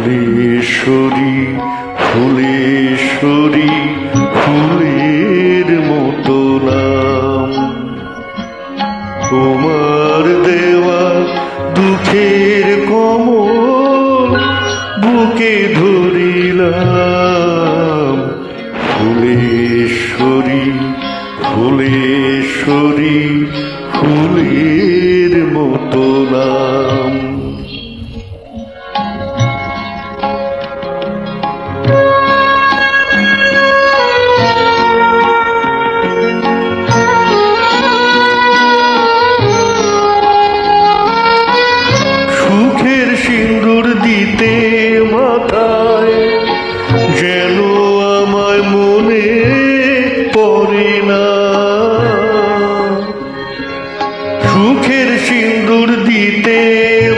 ফুলেশ্বরী ফুলেশ্বরী ফুলের মতো নাম, তোমার দেওয়া দুঃখের কমল বুকে ধরিলাম। ফুলেশ্বরী ফুলেশ্বরী ফুলের মতো নাম। সুখের সিঁদুর দিতে মাথায় যেন আমায় মনে পড়ে না, সুখের সিঁদুর দিতে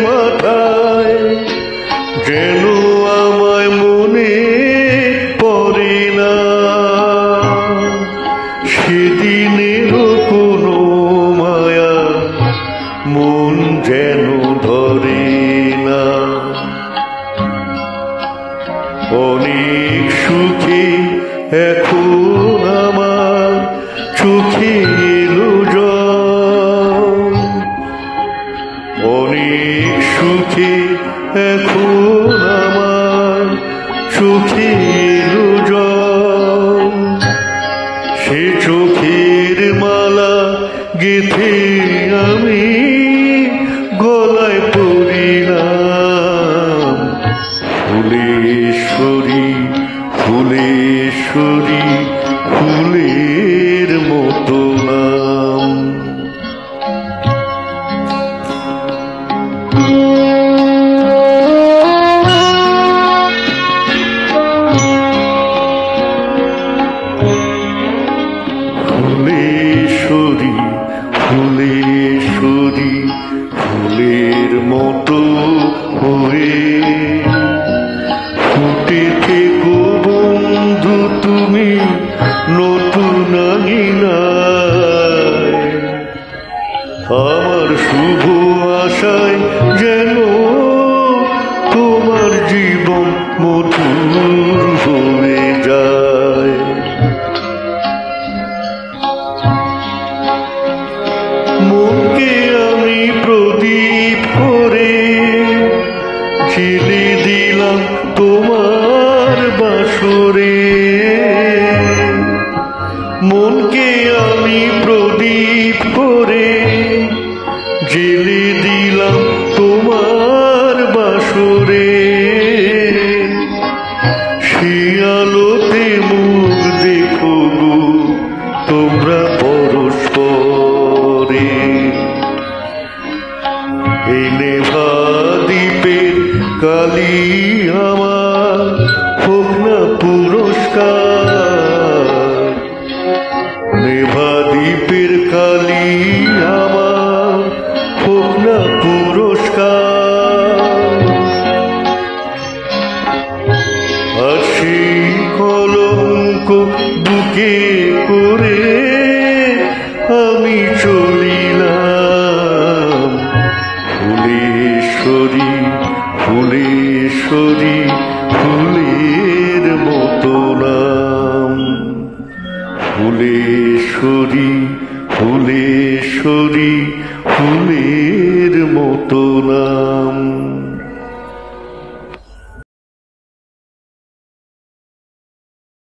মাথায় যেন আমায় মনে পড়ে না। সেদিনেরও কোনো মায়া মন যেন ধরে না। অনেক সুখে এখন আমার চোখে এলো জল, অনেক সুখে এখন আমার চোখে এলো জল। সে চোখের মালা গেঁথে আমি গলায় পরিলাম। ফুলেশ্বরী ফুলেশ্বরী ফুলের মতো নাম। ফুলেশ্বরী ফুলেশ্বরী ফুলের মতো হয়ে ফুটে থেকো বন্ধু তুমি নতুন আঙিনায়। আমার শুভ আশায় যেন তোমার জীবন মধুর হয়ে যায়। মনকে আমি প্রদীপ করে জ্বেলে দিলাম তোমার বাসরে, মনকে আমি প্রদীপ করে জ্বেলে দিলাম তোমার বাসরে। সে আলোতে মুখ দেখো গো তোমরা পরস্পরে। এই নেভা দ্বীপের কালি আমার হোক না পুরস্কার, নেভা দ্বীপের কালি আমার হোক না পুরস্কার। আর সেই কলঙ্ক বুকে করে আমি চলিলাম। ফুলেশ্বরী ফুলেশ্বরী ফুলের মতো নাম। ফুলেশ্বরী ফুলেশ্বরী ফুলের মতো নাম।